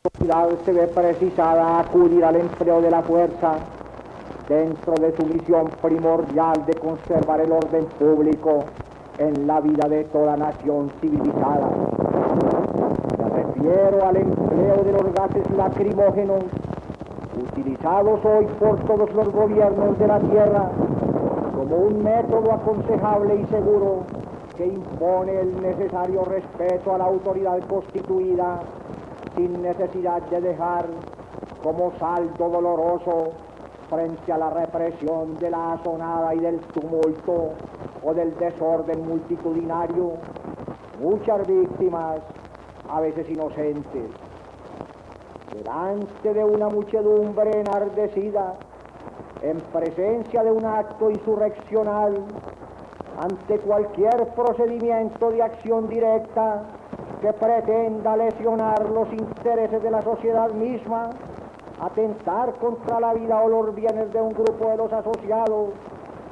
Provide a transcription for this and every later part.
sociedad se ve precisada a acudir al empleo de la fuerza dentro de su misión primordial de conservar el orden público en la vida de toda nación civilizada. Me refiero al empleo de los gases lacrimógenos utilizados hoy por todos los gobiernos de la tierra como un método aconsejable y seguro que impone el necesario respeto a la autoridad constituida sin necesidad de dejar como saldo doloroso frente a la represión de la asonada y del tumulto o del desorden multitudinario muchas víctimas, a veces inocentes. Delante de una muchedumbre enardecida, en presencia de un acto insurreccional, ante cualquier procedimiento de acción directa que pretenda lesionar los intereses de la sociedad misma, atentar contra la vida o los bienes de un grupo de los asociados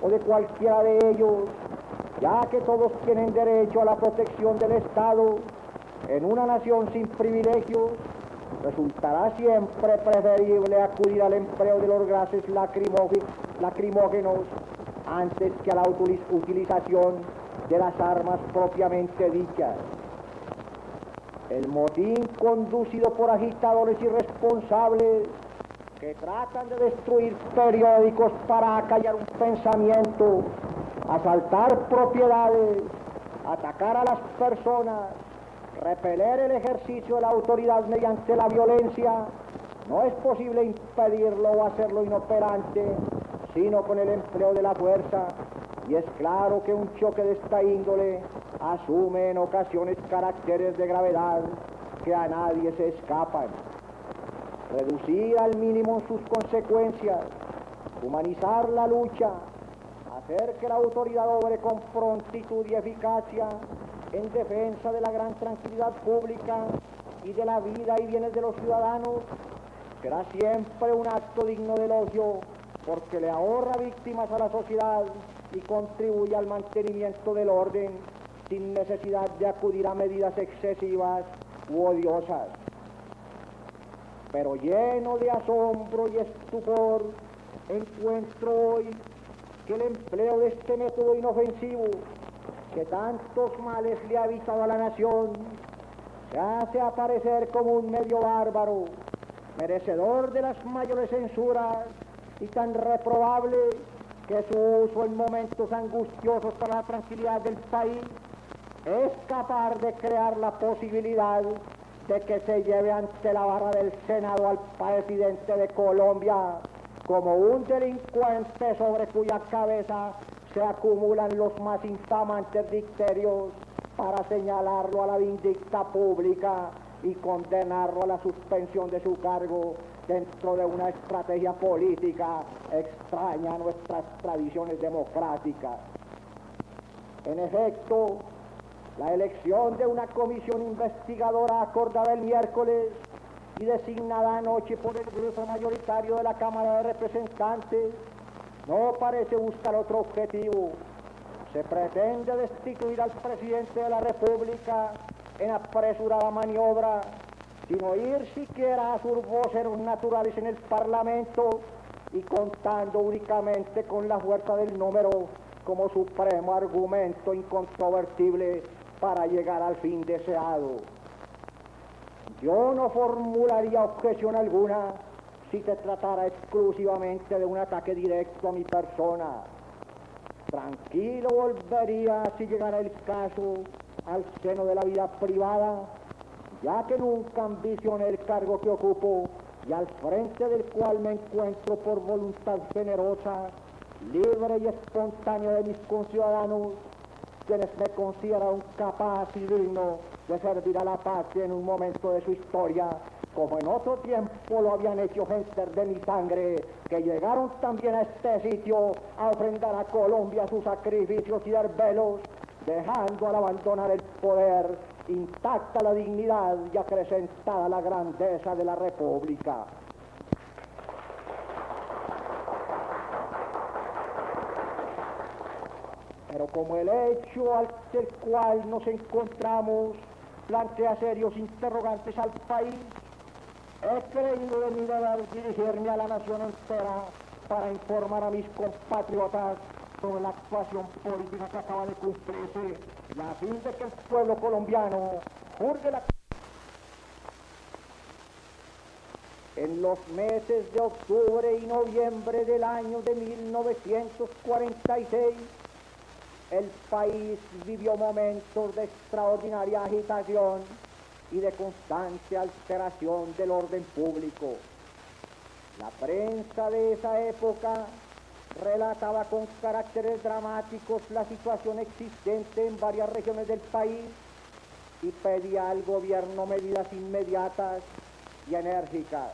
o de cualquiera de ellos, ya que todos tienen derecho a la protección del Estado, en una nación sin privilegios, resultará siempre preferible acudir al empleo de los gases lacrimógenos antes que a la utilización de las armas propiamente dichas. El motín conducido por agitadores irresponsables que tratan de destruir periódicos para acallar un pensamiento, asaltar propiedades, atacar a las personas, repeler el ejercicio de la autoridad mediante la violencia, no es posible impedirlo o hacerlo inoperante, sino con el empleo de la fuerza, y es claro que un choque de esta índole asume en ocasiones caracteres de gravedad que a nadie se escapan. Reducir al mínimo sus consecuencias, humanizar la lucha, hacer que la autoridad obre con prontitud y eficacia en defensa de la gran tranquilidad pública y de la vida y bienes de los ciudadanos, será siempre un acto digno de elogio porque le ahorra víctimas a la sociedad y contribuye al mantenimiento del orden sin necesidad de acudir a medidas excesivas u odiosas. Pero lleno de asombro y estupor, encuentro hoy que el empleo de este método inofensivo, que tantos males le ha evitado a la nación, se hace aparecer como un medio bárbaro, merecedor de las mayores censuras y tan reprobable que su uso en momentos angustiosos para la tranquilidad del país es capaz de crear la posibilidad de que se lleve ante la barra del Senado al presidente de Colombia como un delincuente sobre cuya cabeza se acumulan los más infamantes dicterios para señalarlo a la vindicta pública y condenarlo a la suspensión de su cargo dentro de una estrategia política extraña a nuestras tradiciones democráticas. En efecto, la elección de una comisión investigadora acordada el miércoles y designada anoche por el grupo mayoritario de la Cámara de Representantes no parece buscar otro objetivo. Se pretende destituir al presidente de la República en apresurada maniobra, sin oír siquiera a sus voceros naturales en el Parlamento y contando únicamente con la fuerza del número como supremo argumento incontrovertible para llegar al fin deseado. Yo no formularía objeción alguna si se tratara exclusivamente de un ataque directo a mi persona. Tranquilo volvería, si llegara el caso, al seno de la vida privada, ya que nunca ambicioné el cargo que ocupo y al frente del cual me encuentro por voluntad generosa, libre y espontánea de mis conciudadanos, quienes me consideran capaz y digno de servir a la patria en un momento de su historia, como en otro tiempo lo habían hecho gentes de mi sangre, que llegaron también a este sitio a ofrendar a Colombia sus sacrificios y desvelos, dejando al abandonar el poder intacta la dignidad y acrecentada la grandeza de la República. Pero como el hecho ante el cual nos encontramos plantea serios interrogantes al país, He creído de mi deber dirigirme a la nación entera para informar a mis compatriotas sobre la actuación política que acaba de cumplirse y a fin de que el pueblo colombiano juzgue la... En los meses de octubre y noviembre del año de 1946, el país vivió momentos de extraordinaria agitación y de constante alteración del orden público. La prensa de esa época relataba con caracteres dramáticos la situación existente en varias regiones del país y pedía al gobierno medidas inmediatas y enérgicas.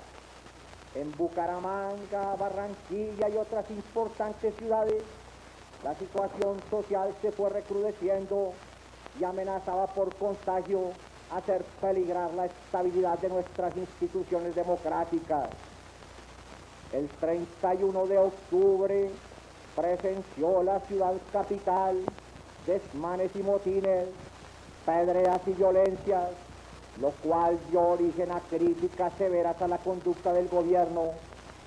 En Bucaramanga, Barranquilla y otras importantes ciudades, la situación social se fue recrudeciendo y amenazaba por contagio hacer peligrar la estabilidad de nuestras instituciones democráticas. El 31 de octubre presenció la ciudad capital desmanes y motines, pedreas y violencias, lo cual dio origen a críticas severas a la conducta del gobierno,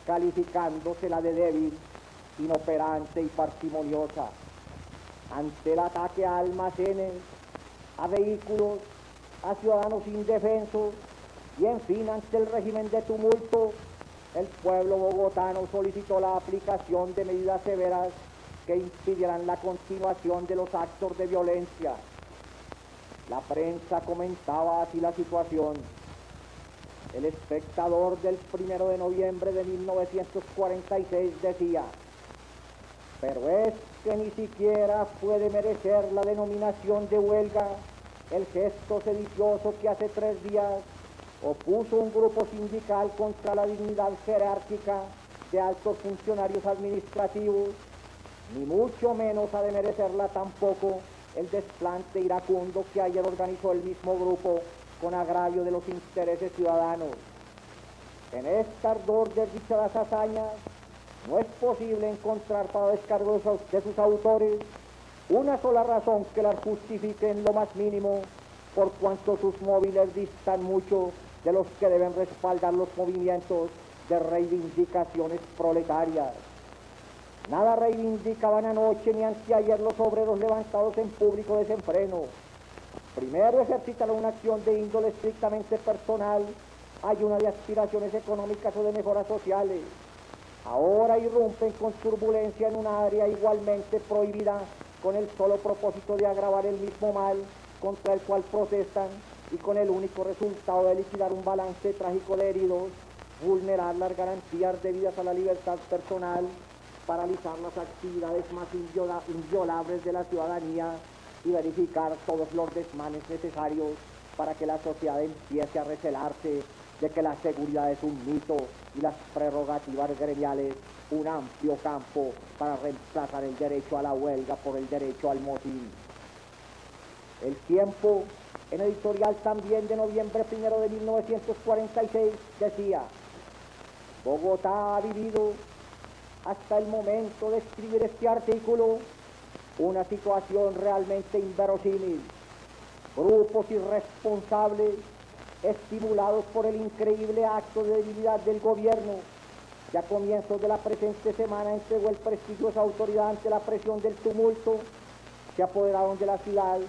calificándosela de débil, inoperante y parsimoniosa. Ante el ataque a almacenes, a vehículos, a ciudadanos indefensos y en fin ante el régimen de tumulto, el pueblo bogotano solicitó la aplicación de medidas severas que impidieran la continuación de los actos de violencia. La prensa comentaba así la situación. El Espectador del 1 de noviembre de 1946 decía: pero es que ni siquiera puede merecer la denominación de huelga el gesto sedicioso que hace 3 días opuso un grupo sindical contra la dignidad jerárquica de altos funcionarios administrativos, ni mucho menos ha de merecerla tampoco el desplante iracundo que ayer organizó el mismo grupo con agravio de los intereses ciudadanos. En este ardor de dichas hazañas no es posible encontrar para descargo de sus autores una sola razón que las justifique en lo más mínimo, por cuanto sus móviles distan mucho de los que deben respaldar los movimientos de reivindicaciones proletarias. Nada reivindicaban anoche ni anteayer los obreros levantados en público desenfreno. Primero ejercitaron una acción de índole estrictamente personal, ayuna de aspiraciones económicas o de mejoras sociales. Ahora irrumpen con turbulencia en una área igualmente prohibida con el solo propósito de agravar el mismo mal contra el cual protestan y con el único resultado de liquidar un balance trágico de heridos, vulnerar las garantías debidas a la libertad personal, paralizar las actividades más inviolables de la ciudadanía y verificar todos los desmanes necesarios para que la sociedad empiece a recelarse de que la seguridad es un mito y las prerrogativas gremiales un amplio campo para reemplazar el derecho a la huelga por el derecho al motín. El Tiempo, en editorial también de noviembre 1 de 1946, decía: Bogotá ha vivido hasta el momento de escribir este artículo una situación realmente inverosímil. Grupos irresponsables, estimulados por el increíble acto de debilidad del gobierno, que a comienzos de la presente semana entregó el prestigiosa autoridad ante la presión del tumulto, se apoderaron de la ciudad,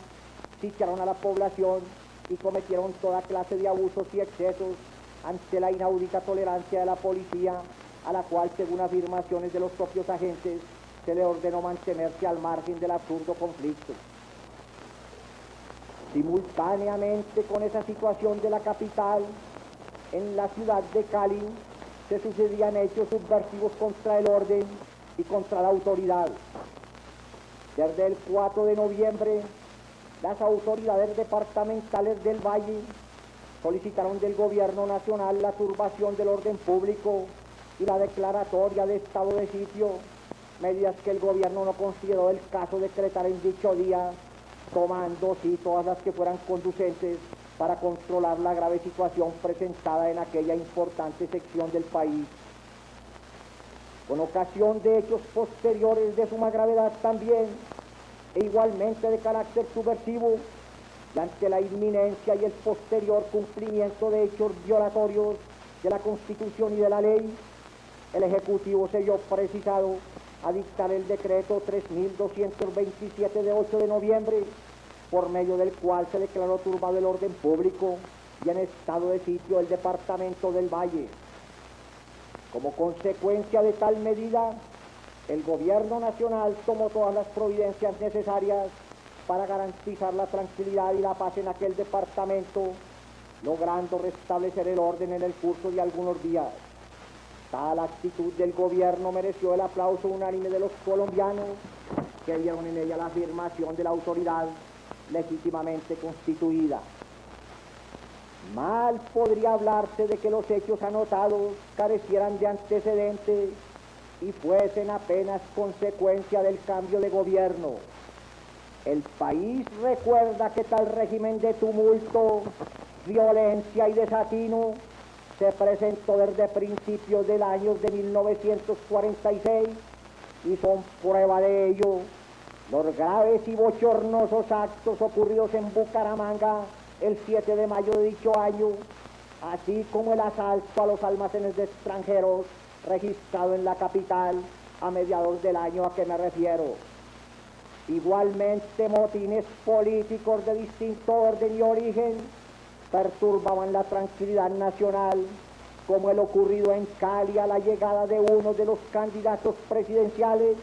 sitiaron a la población y cometieron toda clase de abusos y excesos ante la inaudita tolerancia de la policía, a la cual, según afirmaciones de los propios agentes, se le ordenó mantenerse al margen del absurdo conflicto. Simultáneamente con esa situación de la capital, en la ciudad de Cali se sucedían hechos subversivos contra el orden y contra la autoridad. Desde el 4 de noviembre, las autoridades departamentales del Valle solicitaron del gobierno nacional la turbación del orden público y la declaratoria de estado de sitio, medidas que el gobierno no consideró el caso decretar en dicho día, tomando sí todas las que fueran conducentes para controlar la grave situación presentada en aquella importante sección del país. Con ocasión de hechos posteriores de suma gravedad también, e igualmente de carácter subversivo, y ante la inminencia y el posterior cumplimiento de hechos violatorios de la Constitución y de la ley, el Ejecutivo se vio precisado a dictar el decreto 3227 de 8 de noviembre, por medio del cual se declaró turbado el orden público y en estado de sitio el departamento del Valle. Como consecuencia de tal medida, el gobierno nacional tomó todas las providencias necesarias para garantizar la tranquilidad y la paz en aquel departamento, logrando restablecer el orden en el curso de algunos días. Tal actitud del gobierno mereció el aplauso unánime de los colombianos, que vieron en ella la afirmación de la autoridad legítimamente constituida. Mal podría hablarse de que los hechos anotados carecieran de antecedentes y fuesen apenas consecuencia del cambio de gobierno. El país recuerda que tal régimen de tumulto, violencia y desatino se presentó desde principios del año de 1946 y son prueba de ello los graves y bochornosos actos ocurridos en Bucaramanga el 7 de mayo de dicho año, así como el asalto a los almacenes de extranjeros registrado en la capital a mediados del año a que me refiero. Igualmente, motines políticos de distinto orden y origen perturbaban la tranquilidad nacional, como el ocurrido en Cali a la llegada de uno de los candidatos presidenciales,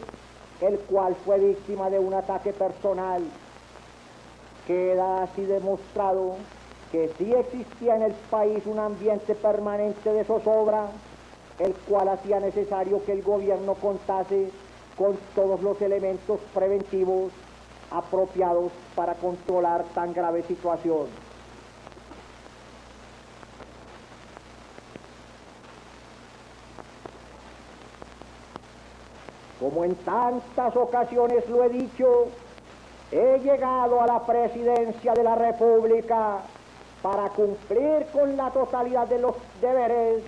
el cual fue víctima de un ataque personal. Queda así demostrado que sí existía en el país un ambiente permanente de zozobra, el cual hacía necesario que el gobierno contase con todos los elementos preventivos apropiados para controlar tan grave situación. Como en tantas ocasiones lo he dicho, he llegado a la presidencia de la República para cumplir con la totalidad de los deberes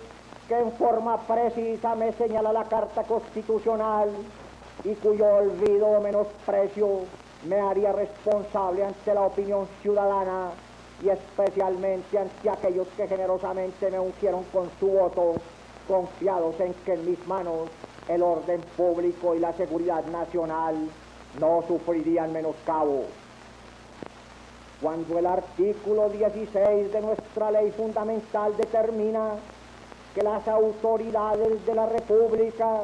que en forma precisa me señala la Carta Constitucional y cuyo olvido o menosprecio me haría responsable ante la opinión ciudadana y especialmente ante aquellos que generosamente me ungieron con su voto, confiados en que en mis manos el orden público y la seguridad nacional no sufrirían menoscabo. Cuando el artículo 16 de nuestra ley fundamental determina que las autoridades de la República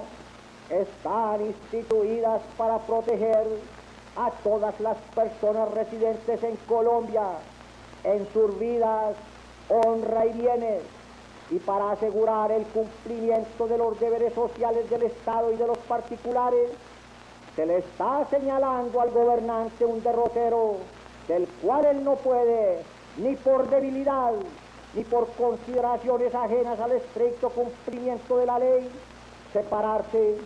están instituidas para proteger a todas las personas residentes en Colombia en sus vidas, honra y bienes, y para asegurar el cumplimiento de los deberes sociales del Estado y de los particulares, se le está señalando al gobernante un derrotero del cual él no puede, ni por debilidad, ni por consideraciones ajenas al estricto cumplimiento de la ley, separarse,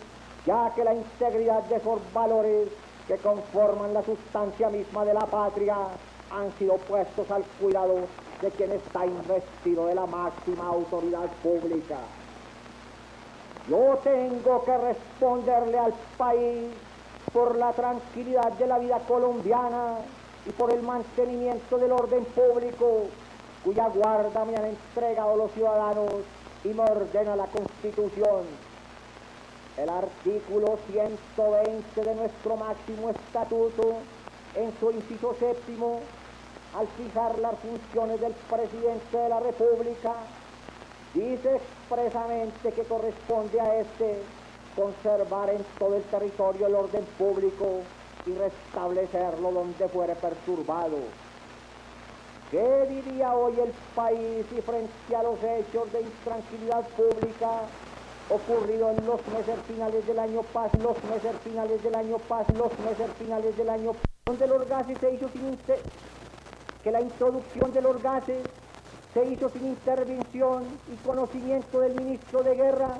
ya que la integridad de esos valores que conforman la sustancia misma de la patria han sido puestos al cuidado de quien está investido de la máxima autoridad pública. Yo tengo que responderle al país por la tranquilidad de la vida colombiana y por el mantenimiento del orden público, cuya guarda me han entregado los ciudadanos y me ordena la Constitución. El artículo 120 de nuestro máximo estatuto, en su inciso séptimo, al fijar las funciones del presidente de la República, dice expresamente que corresponde a este conservar en todo el territorio el orden público y restablecerlo donde fuere perturbado. ¿Qué diría hoy el país si frente a los hechos de intranquilidad pública ocurrido en los meses finales del año pasado, donde los gases se hizo que la introducción de los gases se hizo sin intervención y conocimiento del ministro de Guerra?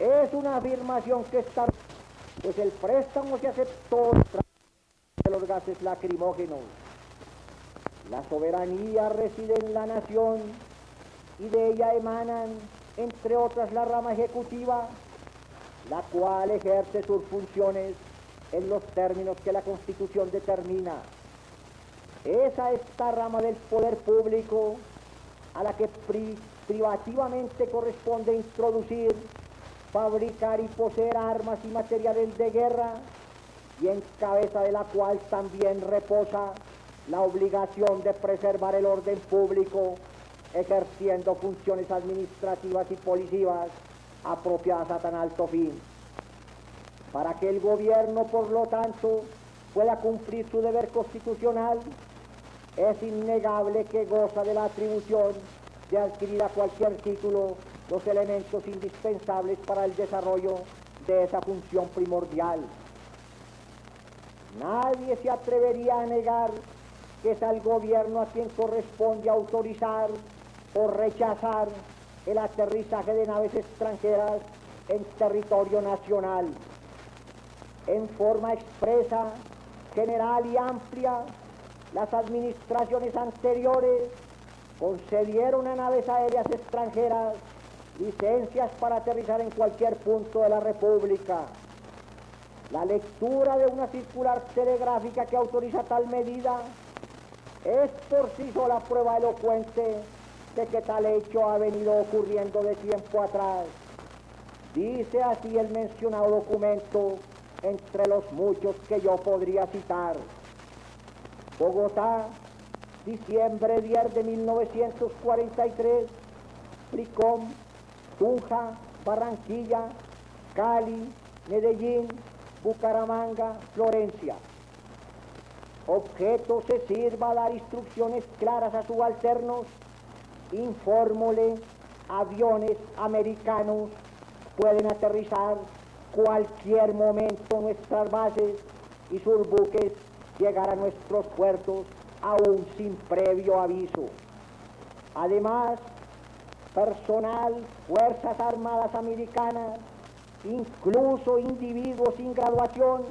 Es una afirmación que está, pues el préstamo se aceptó de los gases lacrimógenos. La soberanía reside en la nación y de ella emanan, entre otras, la rama ejecutiva, la cual ejerce sus funciones en los términos que la Constitución determina. Es a esta rama del poder público a la que privativamente corresponde introducir, fabricar y poseer armas y materiales de guerra, y en cabeza de la cual también reposa la obligación de preservar el orden público, ejerciendo funciones administrativas y policivas apropiadas a tan alto fin. Para que el gobierno, por lo tanto, pueda cumplir su deber constitucional, es innegable que goza de la atribución de adquirir a cualquier título los elementos indispensables para el desarrollo de esa función primordial. Nadie se atrevería a negar que es al gobierno a quien corresponde autorizar o rechazar el aterrizaje de naves extranjeras en territorio nacional. En forma expresa, general y amplia, las administraciones anteriores concedieron a naves aéreas extranjeras licencias para aterrizar en cualquier punto de la República. La lectura de una circular telegráfica que autoriza tal medida es por sí sola prueba elocuente de que tal hecho ha venido ocurriendo de tiempo atrás. Dice así el mencionado documento, entre los muchos que yo podría citar: Bogotá, diciembre 10 de 1943, Plicom, Tunja, Barranquilla, Cali, Medellín, Bucaramanga, Florencia. Objeto se sirva a dar instrucciones claras a subalternos, infórmole, aviones americanos pueden aterrizar cualquier momento en nuestras bases y sus buques llegar a nuestros puertos aún sin previo aviso. Además, personal, Fuerzas Armadas Americanas, incluso individuos sin graduación,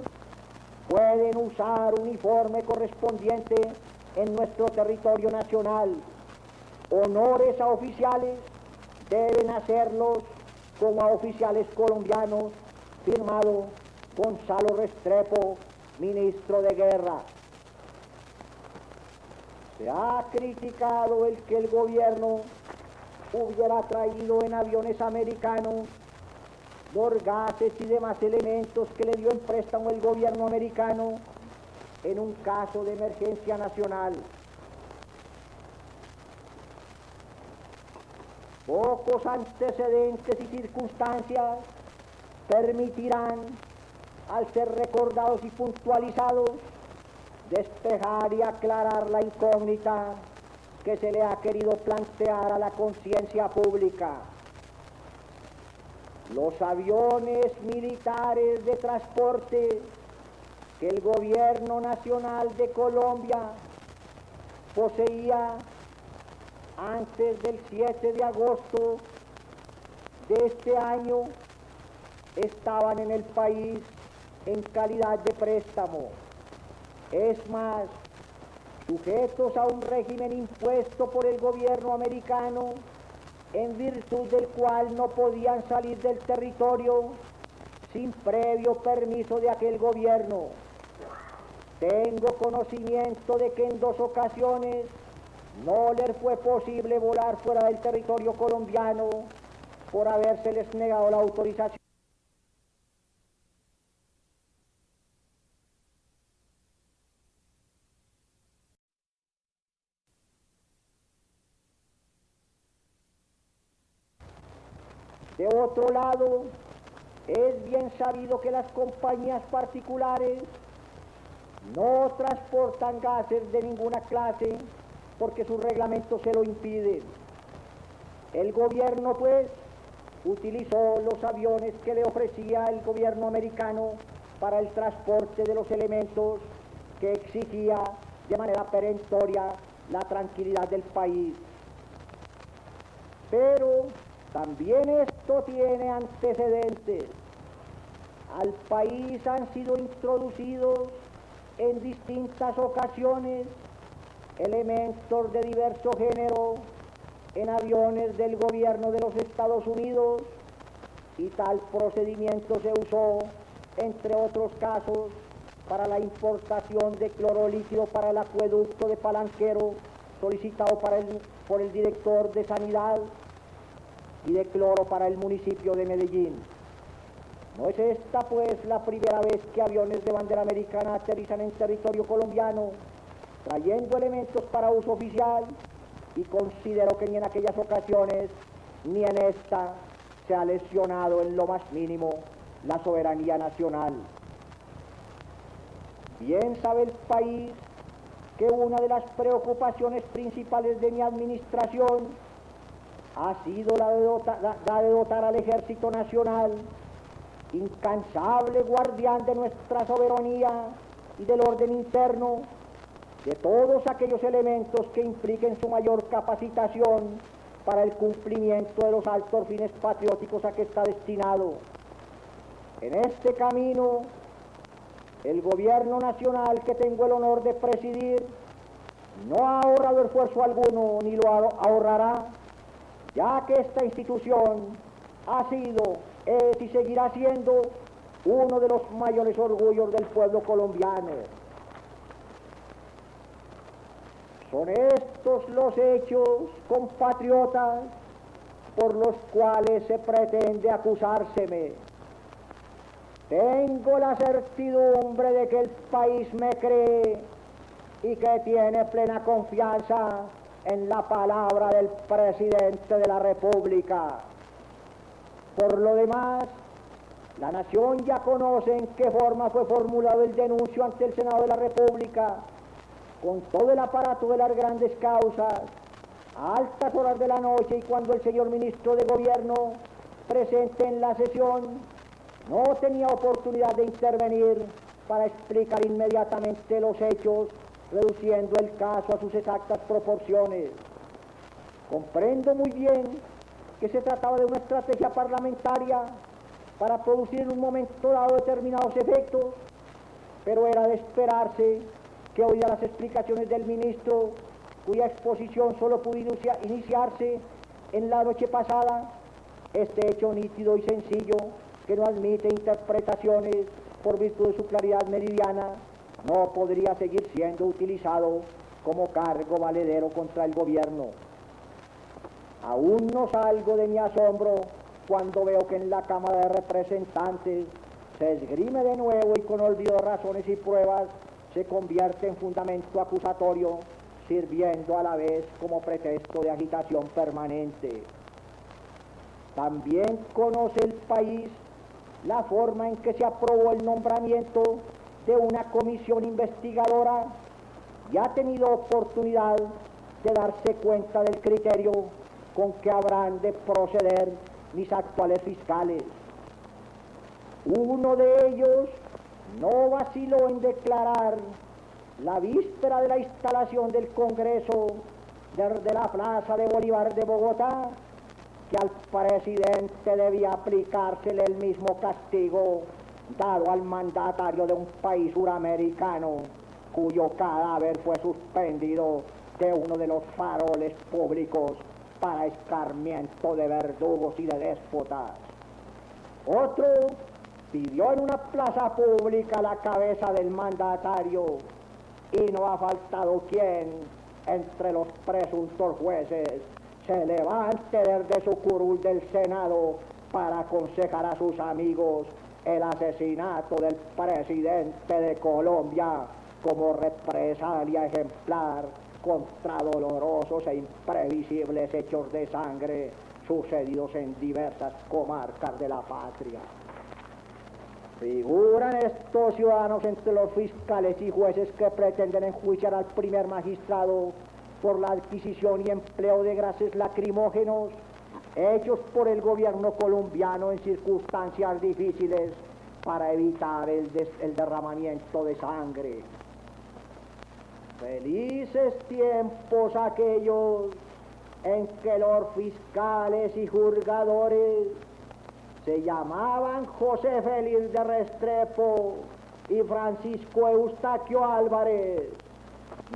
pueden usar uniforme correspondiente en nuestro territorio nacional. Honores a oficiales deben hacerlos como a oficiales colombianos, firmado Gonzalo Restrepo, ministro de Guerra. Se ha criticado el que el gobierno hubiera traído en aviones americanos los gases y demás elementos que le dio en préstamo el gobierno americano en un caso de emergencia nacional. Pocos antecedentes y circunstancias permitirán, al ser recordados y puntualizados, despejar y aclarar la incógnita que se le ha querido plantear a la conciencia pública. Los aviones militares de transporte que el gobierno nacional de Colombia poseía antes del 7 de agosto de este año estaban en el país en calidad de préstamo. Es más, sujetos a un régimen impuesto por el gobierno americano, en virtud del cual no podían salir del territorio sin previo permiso de aquel gobierno. Tengo conocimiento de que en 2 ocasiones no les fue posible volar fuera del territorio colombiano por habérseles negado la autorización. De otro lado, es bien sabido que las compañías particulares no transportan gases de ninguna clase porque su reglamento se lo impide. El gobierno, pues, utilizó los aviones que le ofrecía el gobierno americano para el transporte de los elementos que exigía de manera perentoria la tranquilidad del país. Pero también esto tiene antecedentes. Al país han sido introducidos en distintas ocasiones elementos de diverso género en aviones del gobierno de los Estados Unidos, y tal procedimiento se usó, entre otros casos, para la importación de cloro líquido para el acueducto de Palanquero, solicitado por el director de Sanidad y de cloro para el municipio de Medellín. No es esta, pues, la primera vez que aviones de bandera americana aterrizan en territorio colombiano, trayendo elementos para uso oficial, y considero que ni en aquellas ocasiones ni en esta se ha lesionado en lo más mínimo la soberanía nacional. Bien sabe el país que una de las preocupaciones principales de mi administración ha sido la de dotar al Ejército Nacional, incansable guardián de nuestra soberanía y del orden interno, de todos aquellos elementos que impliquen su mayor capacitación para el cumplimiento de los altos fines patrióticos a que está destinado. En este camino, el gobierno nacional que tengo el honor de presidir no ha ahorrado esfuerzo alguno ni lo ahorrará, ya que esta institución ha sido, es y seguirá siendo uno de los mayores orgullos del pueblo colombiano. Son estos los hechos, compatriotas, por los cuales se pretende acusárseme. Tengo la certidumbre de que el país me cree y que tiene plena confianza en la palabra del presidente de la República. Por lo demás, la nación ya conoce en qué forma fue formulado el denuncio ante el Senado de la República, con todo el aparato de las grandes causas, a altas horas de la noche, y cuando el señor ministro de Gobierno, presente en la sesión, no tenía oportunidad de intervenir para explicar inmediatamente los hechos, reduciendo el caso a sus exactas proporciones. Comprendo muy bien que se trataba de una estrategia parlamentaria para producir en un momento dado determinados efectos, pero era de esperarse que, oídas las explicaciones del ministro, cuya exposición solo pudo iniciarse en la noche pasada, este hecho nítido y sencillo, que no admite interpretaciones por virtud de su claridad meridiana, no podría seguir siendo utilizado como cargo valedero contra el gobierno. Aún no salgo de mi asombro cuando veo que en la Cámara de Representantes se esgrime de nuevo, y con olvido de razones y pruebas se convierte en fundamento acusatorio, sirviendo a la vez como pretexto de agitación permanente. También conoce el país la forma en que se aprobó el nombramiento de una comisión investigadora, y ha tenido oportunidad de darse cuenta del criterio con que habrán de proceder mis actuales fiscales. Uno de ellos no vaciló en declarar, la víspera de la instalación del Congreso desde la Plaza de Bolívar de Bogotá, que al presidente debía aplicársele el mismo castigo dado al mandatario de un país suramericano, cuyo cadáver fue suspendido de uno de los faroles públicos para escarmiento de verdugos y de déspotas. Otro pidió en una plaza pública la cabeza del mandatario, y no ha faltado quien, entre los presuntos jueces, se levante desde su curul del Senado para aconsejar a sus amigos el asesinato del presidente de Colombia como represalia ejemplar contra dolorosos e imprevisibles hechos de sangre sucedidos en diversas comarcas de la patria. Figuran estos ciudadanos entre los fiscales y jueces que pretenden enjuiciar al primer magistrado por la adquisición y empleo de gases lacrimógenos hechos por el gobierno colombiano en circunstancias difíciles para evitar el derramamiento de sangre. Felices tiempos aquellos en que los fiscales y juzgadores se llamaban José Félix de Restrepo y Francisco Eustaquio Álvarez,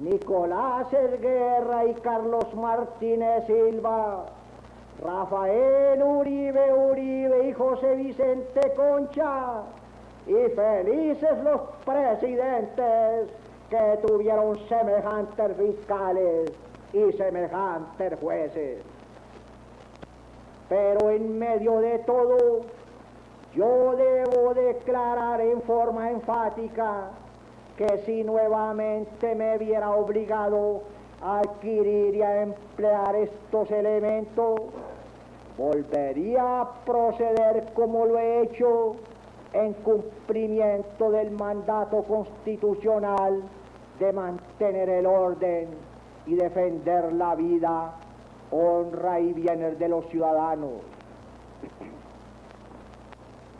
Nicolás Esguerra y Carlos Martínez Silva, Rafael Uribe y José Vicente Concha, y felices los presidentes que tuvieron semejantes fiscales y semejantes jueces. Pero en medio de todo, yo debo declarar en forma enfática que si nuevamente me viera obligado a adquirir y a emplear estos elementos, volvería a proceder como lo he hecho en cumplimiento del mandato constitucional de mantener el orden y defender la vida, honra y bienes de los ciudadanos.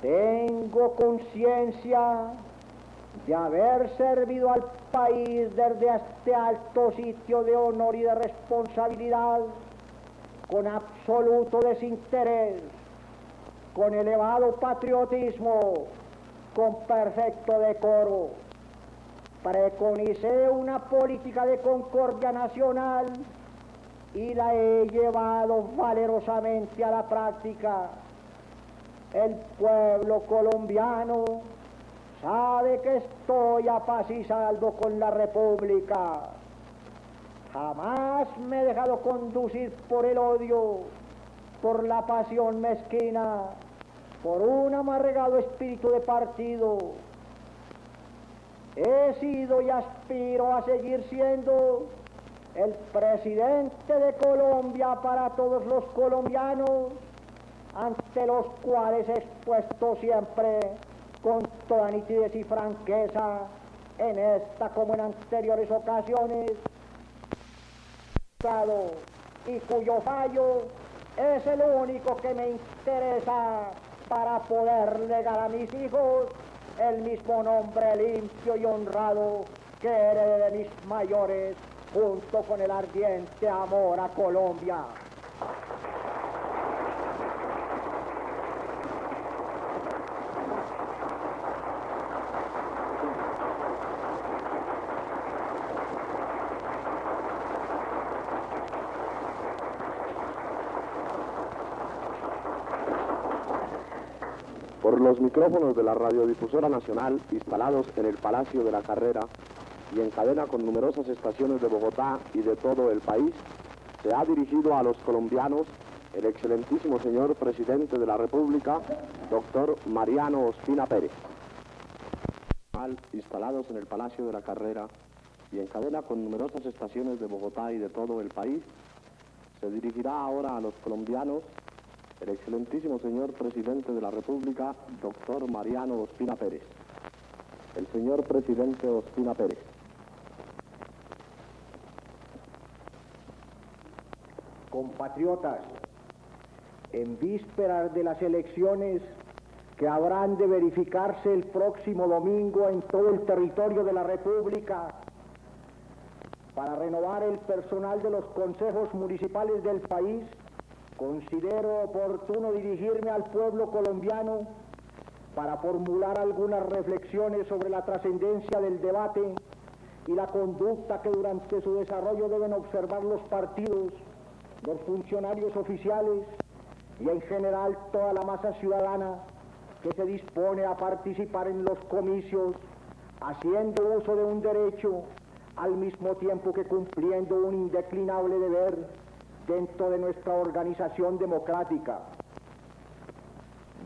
Tengo conciencia de haber servido al país desde este alto sitio de honor y de responsabilidad con absoluto desinterés, con elevado patriotismo, con perfecto decoro. Preconicé una política de concordia nacional y la he llevado valerosamente a la práctica. El pueblo colombiano sabe que estoy a paz y salvo con la República. Jamás me he dejado conducir por el odio, por la pasión mezquina, por un amargado espíritu de partido. He sido y aspiro a seguir siendo el presidente de Colombia para todos los colombianos, ante los cuales he expuesto siempre con toda nitidez y franqueza, en esta como en anteriores ocasiones, y cuyo fallo es el único que me interesa para poder legar a mis hijos el mismo nombre limpio y honrado que heredé de mis mayores, junto con el ardiente amor a Colombia. Por los micrófonos de la Radiodifusora Nacional, instalados en el Palacio de la Carrera y en cadena con numerosas estaciones de Bogotá y de todo el país, se ha dirigido a los colombianos el excelentísimo señor Presidente de la República, doctor Mariano Ospina Pérez. Instalados en el Palacio de la Carrera y en cadena con numerosas estaciones de Bogotá y de todo el país, se dirigirá ahora a los colombianos el excelentísimo señor Presidente de la República, doctor Mariano Ospina Pérez. El señor Presidente Ospina Pérez. Compatriotas, en vísperas de las elecciones que habrán de verificarse el próximo domingo en todo el territorio de la República, para renovar el personal de los consejos municipales del país, considero oportuno dirigirme al pueblo colombiano para formular algunas reflexiones sobre la trascendencia del debate y la conducta que durante su desarrollo deben observar los partidos, los funcionarios oficiales y en general toda la masa ciudadana que se dispone a participar en los comicios, haciendo uso de un derecho al mismo tiempo que cumpliendo un indeclinable deber dentro de nuestra organización democrática.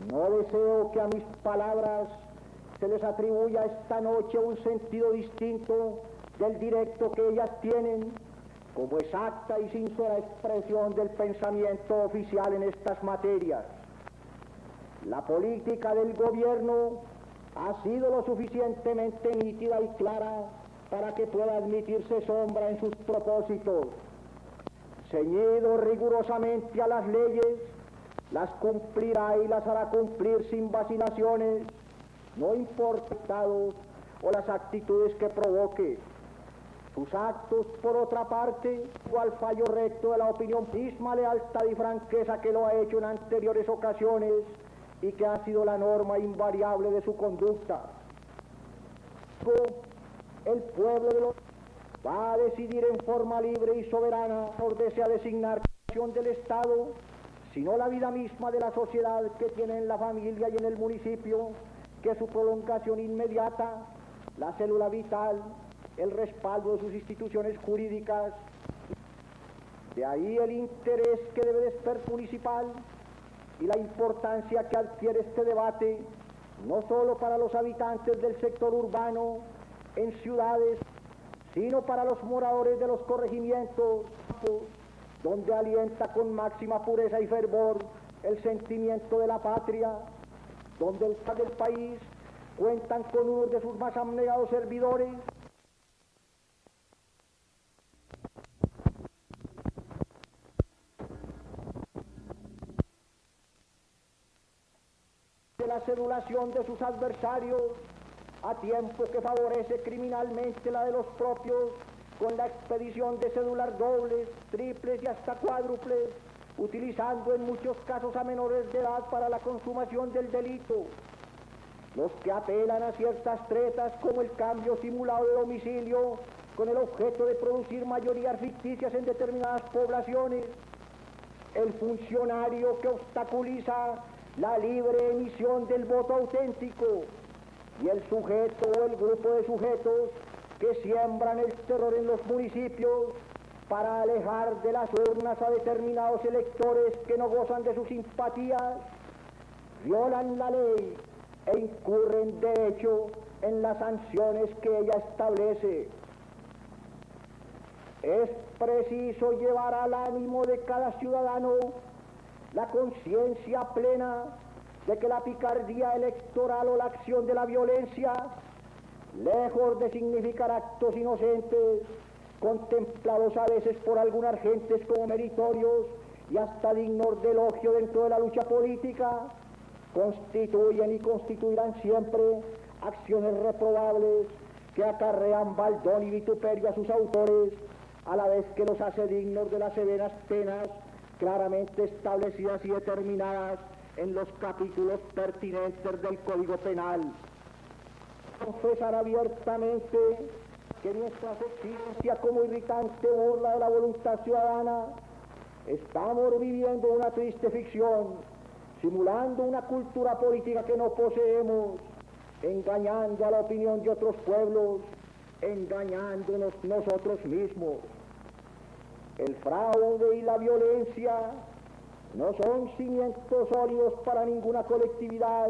No deseo que a mis palabras se les atribuya esta noche un sentido distinto del directo que ellas tienen, como exacta y sincera expresión del pensamiento oficial en estas materias. La política del gobierno ha sido lo suficientemente nítida y clara para que pueda admitirse sombra en sus propósitos. Ceñido rigurosamente a las leyes, las cumplirá y las hará cumplir sin vacilaciones, no importa el estado o las actitudes que provoque. Sus actos, por otra parte, igual fallo recto de la opinión, misma lealtad y franqueza que lo ha hecho en anteriores ocasiones y que ha sido la norma invariable de su conducta. El pueblo de los va a decidir en forma libre y soberana por desea designar del Estado, sino la vida misma de la sociedad que tiene en la familia y en el municipio, que su prolongación inmediata, la célula vital, el respaldo de sus instituciones jurídicas. De ahí el interés que debe de ser municipal y la importancia que adquiere este debate, no solo para los habitantes del sector urbano en ciudades, sino para los moradores de los corregimientos, donde alienta con máxima pureza y fervor el sentimiento de la patria, donde el del país cuentan con uno de sus más abnegados servidores, de la cedulación de sus adversarios, a tiempo que favorece criminalmente la de los propios, con la expedición de cédulas dobles, triples y hasta cuádruples, utilizando en muchos casos a menores de edad para la consumación del delito. Los que apelan a ciertas tretas como el cambio simulado de domicilio con el objeto de producir mayorías ficticias en determinadas poblaciones, el funcionario que obstaculiza la libre emisión del voto auténtico y el sujeto o el grupo de sujetos que siembran el terror en los municipios para alejar de las urnas a determinados electores que no gozan de sus simpatías, violan la ley e incurren de hecho en las sanciones que ella establece. Es preciso llevar al ánimo de cada ciudadano la conciencia plena de que la picardía electoral o la acción de la violencia, lejos de significar actos inocentes, contemplados a veces por algunas gentes como meritorios y hasta dignos de elogio dentro de la lucha política, constituyen y constituirán siempre acciones reprobables que acarrean baldón y vituperio a sus autores, a la vez que los hace dignos de las severas penas claramente establecidas y determinadas en los capítulos pertinentes del Código Penal. Confesar abiertamente que nuestra existencia como irritante burla de la voluntad ciudadana, estamos viviendo una triste ficción, simulando una cultura política que no poseemos, engañando a la opinión de otros pueblos, engañándonos nosotros mismos. El fraude y la violencia no son cimientos sólidos para ninguna colectividad,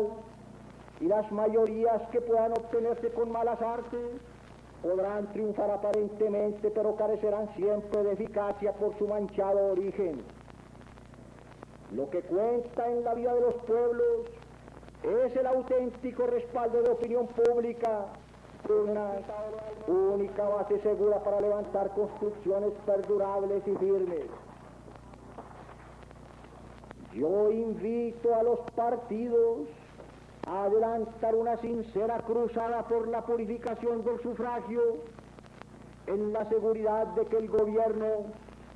y las mayorías que puedan obtenerse con malas artes podrán triunfar aparentemente, pero carecerán siempre de eficacia por su manchado origen. Lo que cuenta en la vida de los pueblos es el auténtico respaldo de opinión pública, una única base segura para levantar construcciones perdurables y firmes. Yo invito a los partidos a adelantar una sincera cruzada por la purificación del sufragio, en la seguridad de que el gobierno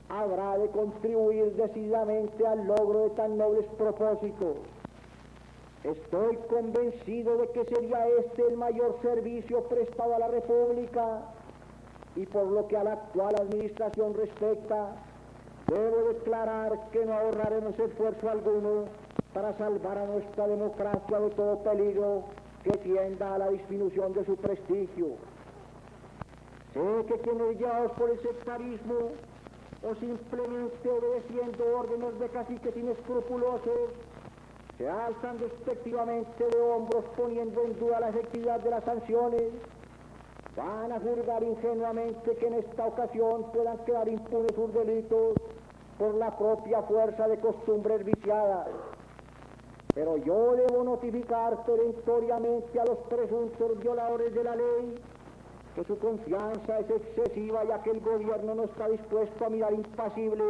habrá de contribuir decididamente al logro de tan nobles propósitos. Estoy convencido de que sería este el mayor servicio prestado a la República, y por lo que a la actual administración respecta, debo declarar que no ahorraremos esfuerzo alguno para salvar a nuestra democracia de todo peligro que tienda a la disminución de su prestigio. Sé que quienes guiados por el sectarismo o simplemente obedeciendo órdenes de caciques inescrupulosos se alzan despectivamente de hombros poniendo en duda la efectividad de las sanciones, van a juzgar ingenuamente que en esta ocasión puedan quedar impunes sus delitos por la propia fuerza de costumbres viciadas. Pero yo debo notificar perentoriamente a los presuntos violadores de la ley que su confianza es excesiva, ya que el gobierno no está dispuesto a mirar impasible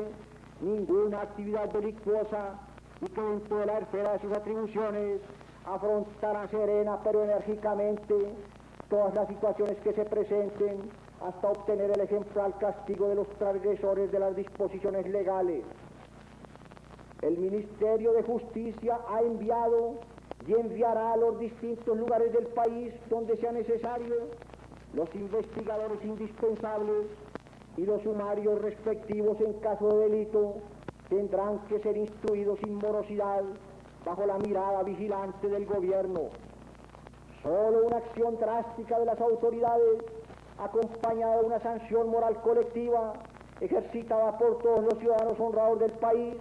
ninguna actividad delictuosa y que dentro de la esfera de sus atribuciones afrontará serena pero enérgicamente todas las situaciones que se presenten hasta obtener el ejemplar castigo de los transgresores de las disposiciones legales. El Ministerio de Justicia ha enviado y enviará a los distintos lugares del país donde sea necesario los investigadores indispensables, y los sumarios respectivos en caso de delito tendrán que ser instruidos sin morosidad bajo la mirada vigilante del gobierno. Solo una acción drástica de las autoridades, acompañada de una sanción moral colectiva ejercitada por todos los ciudadanos honrados del país,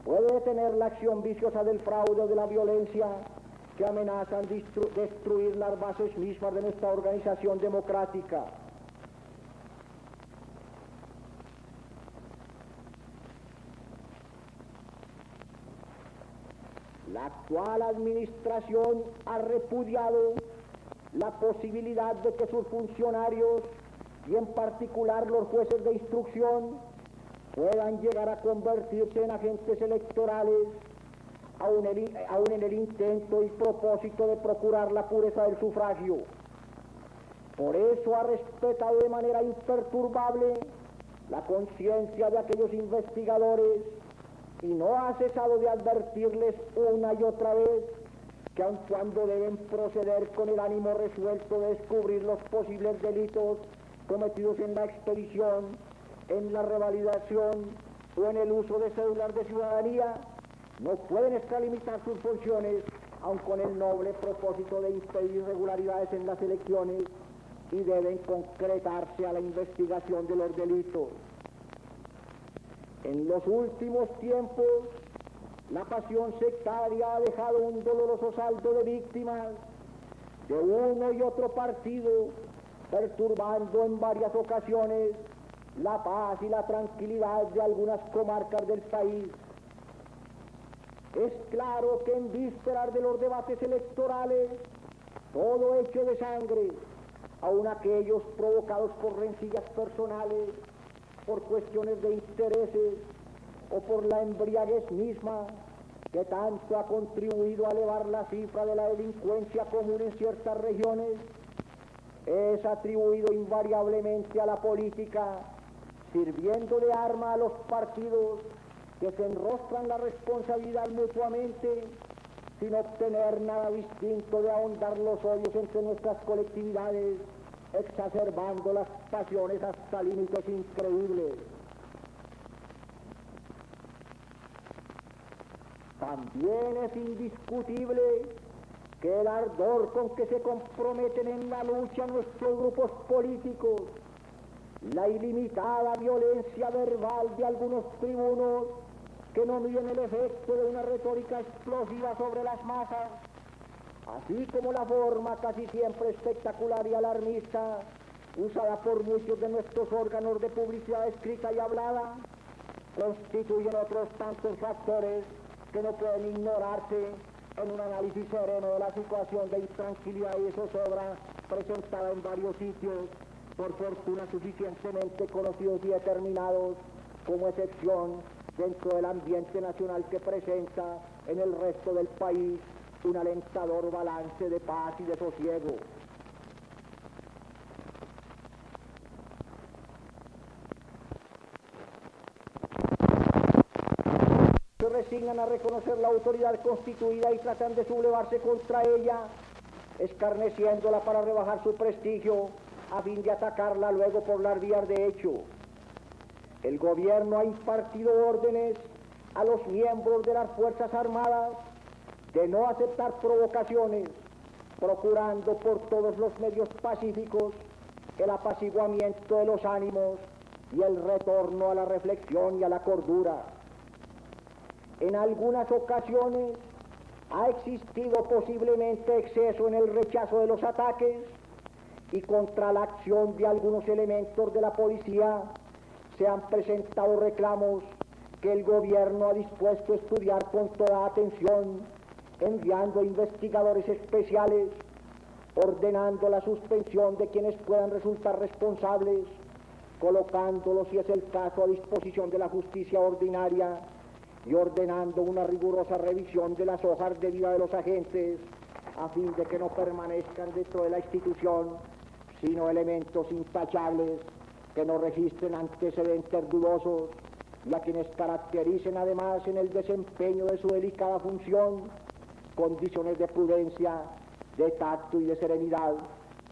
puede detener la acción viciosa del fraude o de la violencia que amenazan destruir las bases mismas de nuestra organización democrática. La actual administración ha repudiado la posibilidad de que sus funcionarios, y en particular los jueces de instrucción, puedan llegar a convertirse en agentes electorales, aun en el intento y propósito de procurar la pureza del sufragio. Por eso ha respetado de manera imperturbable la conciencia de aquellos investigadores y no ha cesado de advertirles una y otra vez que aun cuando deben proceder con el ánimo resuelto de descubrir los posibles delitos cometidos en la expedición, en la revalidación o en el uso de cédulas de ciudadanía, no pueden extralimitar sus funciones, aun con el noble propósito de impedir irregularidades en las elecciones, y deben concretarse a la investigación de los delitos. En los últimos tiempos, la pasión sectaria ha dejado un doloroso saldo de víctimas de uno y otro partido, perturbando en varias ocasiones la paz y la tranquilidad de algunas comarcas del país. Es claro que en vísperas de los debates electorales, todo hecho de sangre, aun aquellos provocados por rencillas personales, por cuestiones de intereses o por la embriaguez misma, que tanto ha contribuido a elevar la cifra de la delincuencia común en ciertas regiones, es atribuido invariablemente a la política, sirviendo de arma a los partidos que se enrostran la responsabilidad mutuamente, sin obtener nada distinto de ahondar los odios entre nuestras colectividades, exacerbando las pasiones hasta límites increíbles. También es indiscutible que el ardor con que se comprometen en la lucha nuestros grupos políticos, la ilimitada violencia verbal de algunos tribunos que no miden el efecto de una retórica explosiva sobre las masas, así como la forma casi siempre espectacular y alarmista usada por muchos de nuestros órganos de publicidad escrita y hablada, constituyen otros tantos factores que no pueden ignorarse en un análisis sereno de la situación de intranquilidad y de zozobra presentada en varios sitios, por fortuna suficientemente conocidos y determinados como excepción dentro del ambiente nacional que presenta en el resto del país un alentador balance de paz y de sosiego. Se resignan a reconocer la autoridad constituida y tratan de sublevarse contra ella, escarneciéndola para rebajar su prestigio a fin de atacarla luego por las vías de hecho. El gobierno ha impartido órdenes a los miembros de las Fuerzas Armadas de no aceptar provocaciones, procurando por todos los medios pacíficos el apaciguamiento de los ánimos y el retorno a la reflexión y a la cordura. En algunas ocasiones ha existido posiblemente exceso en el rechazo de los ataques, y contra la acción de algunos elementos de la policía se han presentado reclamos que el gobierno ha dispuesto a estudiar con toda atención, enviando investigadores especiales, ordenando la suspensión de quienes puedan resultar responsables, colocándolos, si es el caso, a disposición de la justicia ordinaria y ordenando una rigurosa revisión de las hojas de vida de los agentes a fin de que no permanezcan dentro de la institución sino elementos intachables que no registren antecedentes dudosos y a quienes caractericen además en el desempeño de su delicada función condiciones de prudencia, de tacto y de serenidad,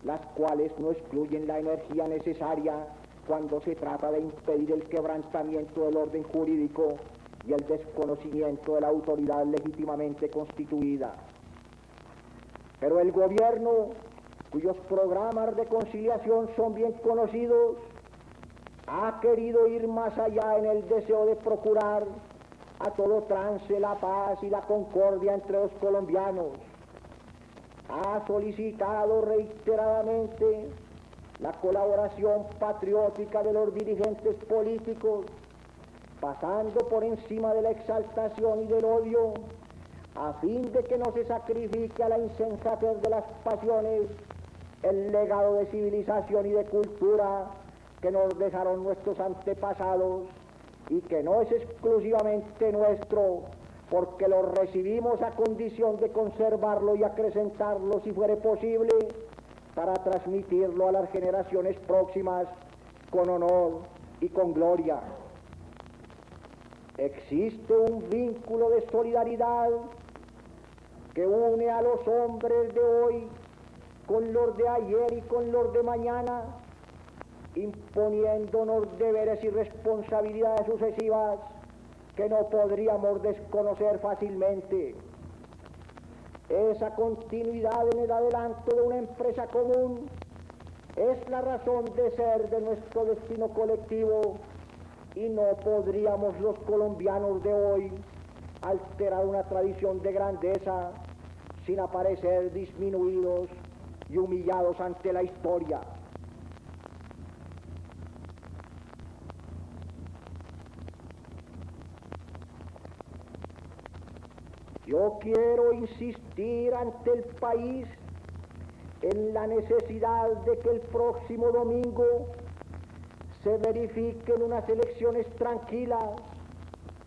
las cuales no excluyen la energía necesaria cuando se trata de impedir el quebrantamiento del orden jurídico y el desconocimiento de la autoridad legítimamente constituida. Pero el gobierno, cuyos programas de conciliación son bien conocidos, ha querido ir más allá en el deseo de procurar a todo trance la paz y la concordia entre los colombianos. Ha solicitado reiteradamente la colaboración patriótica de los dirigentes políticos, pasando por encima de la exaltación y del odio, a fin de que no se sacrifique a la insensatez de las pasiones el legado de civilización y de cultura que nos dejaron nuestros antepasados y que no es exclusivamente nuestro, porque lo recibimos a condición de conservarlo y acrecentarlo si fuere posible, para transmitirlo a las generaciones próximas con honor y con gloria. Existe un vínculo de solidaridad que une a los hombres de hoy con los de ayer y con los de mañana, imponiéndonos deberes y responsabilidades sucesivas que no podríamos desconocer fácilmente. Esa continuidad en el adelanto de una empresa común es la razón de ser de nuestro destino colectivo, y no podríamos los colombianos de hoy alterar una tradición de grandeza sin aparecer disminuidos y humillados ante la historia. Yo quiero insistir ante el país en la necesidad de que el próximo domingo se verifiquen unas elecciones tranquilas,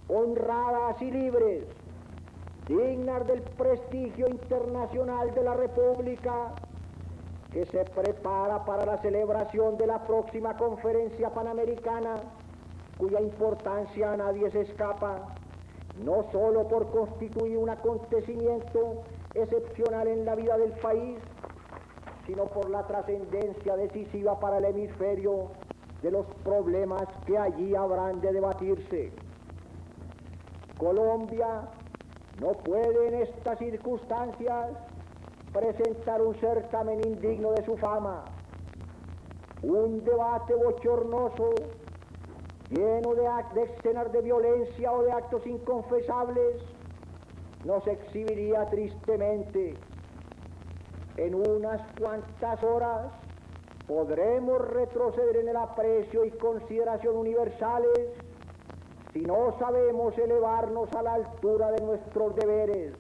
honradas y libres, dignas del prestigio internacional de la República, que se prepara para la celebración de la próxima Conferencia Panamericana, cuya importancia a nadie se escapa, no solo por constituir un acontecimiento excepcional en la vida del país, sino por la trascendencia decisiva para el hemisferio de los problemas que allí habrán de debatirse. Colombia no puede en estas circunstancias presentar un certamen indigno de su fama. Un debate bochornoso, lleno de escenas de violencia o de actos inconfesables, nos exhibiría tristemente. En unas cuantas horas podremos retroceder en el aprecio y consideración universales si no sabemos elevarnos a la altura de nuestros deberes.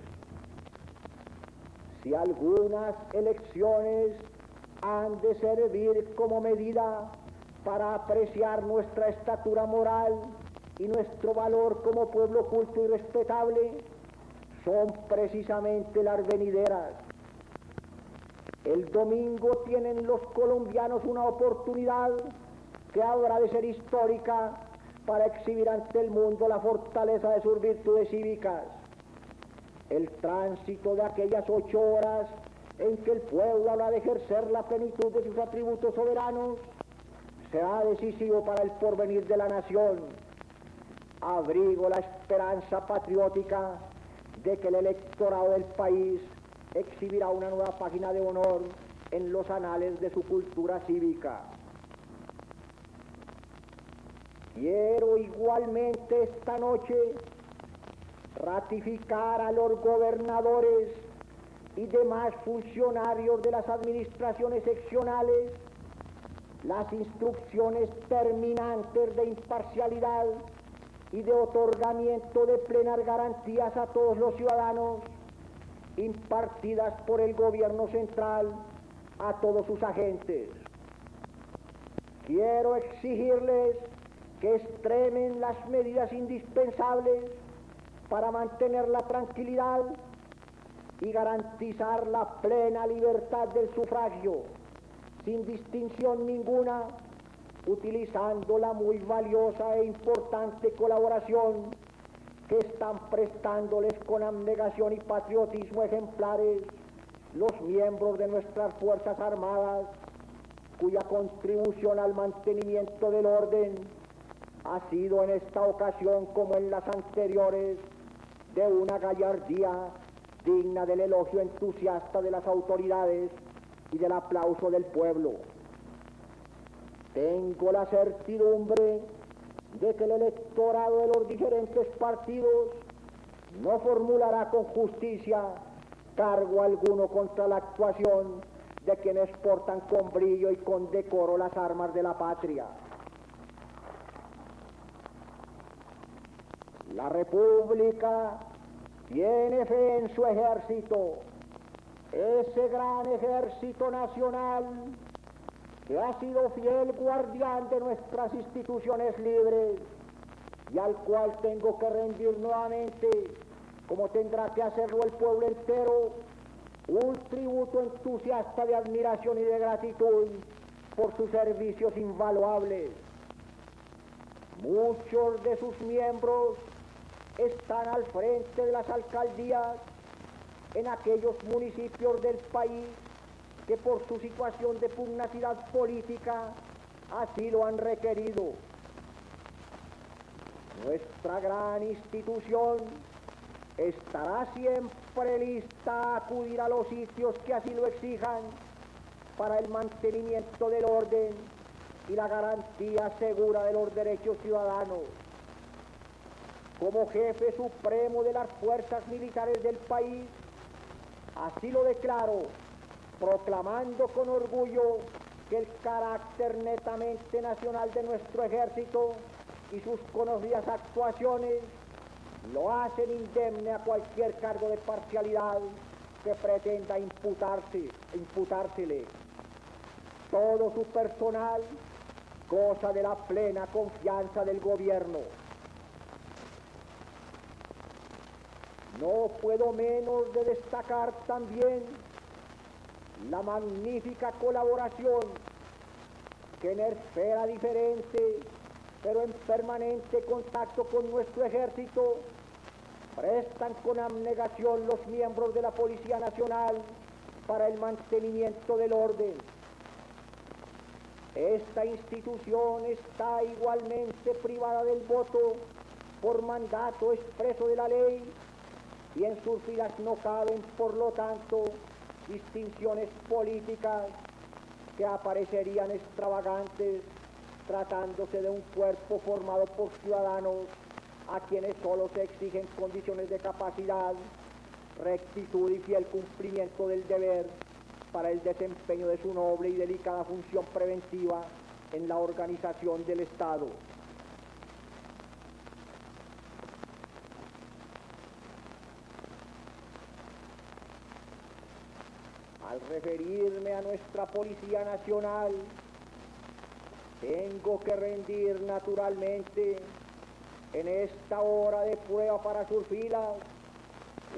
Si algunas elecciones han de servir como medida para apreciar nuestra estatura moral y nuestro valor como pueblo culto y respetable, son precisamente las venideras. El domingo tienen los colombianos una oportunidad que habrá de ser histórica para exhibir ante el mundo la fortaleza de sus virtudes cívicas. El tránsito de aquellas 8 horas en que el pueblo habrá de ejercer la plenitud de sus atributos soberanos será decisivo para el porvenir de la nación. Abrigo la esperanza patriótica de que el electorado del país exhibirá una nueva página de honor en los anales de su cultura cívica. Quiero igualmente esta noche ratificar a los gobernadores y demás funcionarios de las administraciones seccionales las instrucciones terminantes de imparcialidad y de otorgamiento de plenas garantías a todos los ciudadanos impartidas por el gobierno central a todos sus agentes. Quiero exigirles que extremen las medidas indispensables para mantener la tranquilidad y garantizar la plena libertad del sufragio, sin distinción ninguna, utilizando la muy valiosa e importante colaboración que están prestándoles con abnegación y patriotismo ejemplares los miembros de nuestras Fuerzas Armadas, cuya contribución al mantenimiento del orden ha sido en esta ocasión, como en las anteriores, de una gallardía digna del elogio entusiasta de las autoridades y del aplauso del pueblo. Tengo la certidumbre de que el electorado de los diferentes partidos no formulará con justicia cargo alguno contra la actuación de quienes portan con brillo y con decoro las armas de la patria. La República tiene fe en su ejército, ese gran ejército nacional que ha sido fiel guardián de nuestras instituciones libres y al cual tengo que rendir nuevamente, como tendrá que hacerlo el pueblo entero, un tributo entusiasta de admiración y de gratitud por sus servicios invaluables. Muchos de sus miembros están al frente de las alcaldías en aquellos municipios del país que por su situación de pugnacidad política así lo han requerido. Nuestra gran institución estará siempre lista a acudir a los sitios que así lo exijan para el mantenimiento del orden y la garantía segura de los derechos ciudadanos. Como jefe supremo de las fuerzas militares del país, así lo declaro, proclamando con orgullo que el carácter netamente nacional de nuestro ejército y sus conocidas actuaciones lo hacen indemne a cualquier cargo de parcialidad que pretenda imputársele. Todo su personal goza de la plena confianza del gobierno. No puedo menos de destacar también la magnífica colaboración que en esfera diferente, pero en permanente contacto con nuestro ejército, prestan con abnegación los miembros de la Policía Nacional para el mantenimiento del orden. Esta institución está igualmente privada del voto por mandato expreso de la ley y en sus filas no caben, por lo tanto, distinciones políticas que aparecerían extravagantes tratándose de un cuerpo formado por ciudadanos a quienes solo se exigen condiciones de capacidad, rectitud y fiel cumplimiento del deber para el desempeño de su noble y delicada función preventiva en la organización del Estado. Al referirme a nuestra Policía Nacional, tengo que rendir naturalmente en esta hora de prueba para sus filas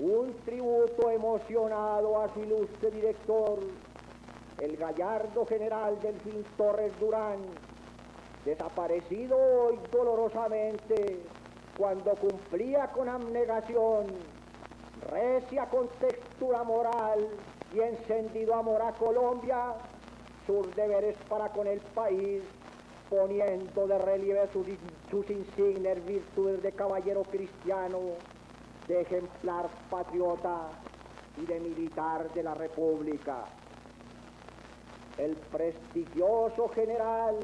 un tributo emocionado a su ilustre director, el gallardo general Delfín Torres Durán, desaparecido hoy dolorosamente cuando cumplía con abnegación, recia contextura moral y encendido amor a Colombia sus deberes para con el país, poniendo de relieve sus insignes virtudes de caballero cristiano, de ejemplar patriota y de militar de la República. El prestigioso general,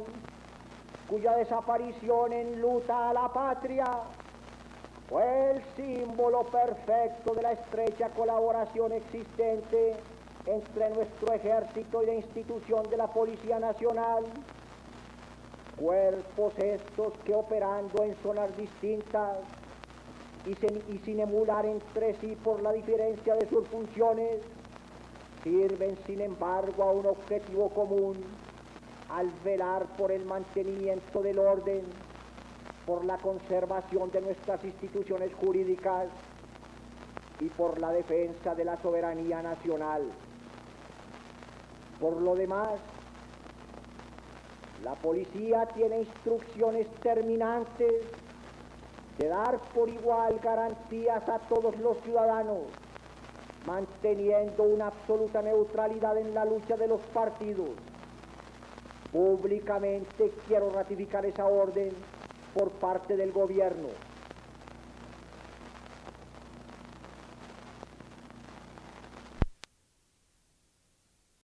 cuya desaparición enluta a la patria, fue el símbolo perfecto de la estrecha colaboración existente entre nuestro ejército y la institución de la Policía Nacional, cuerpos estos que operando en zonas distintas y sin emular entre sí por la diferencia de sus funciones, sirven sin embargo a un objetivo común al velar por el mantenimiento del orden, por la conservación de nuestras instituciones jurídicas y por la defensa de la soberanía nacional. Por lo demás, la policía tiene instrucciones terminantes de dar por igual garantías a todos los ciudadanos, manteniendo una absoluta neutralidad en la lucha de los partidos. Públicamente quiero ratificar esa orden por parte del gobierno.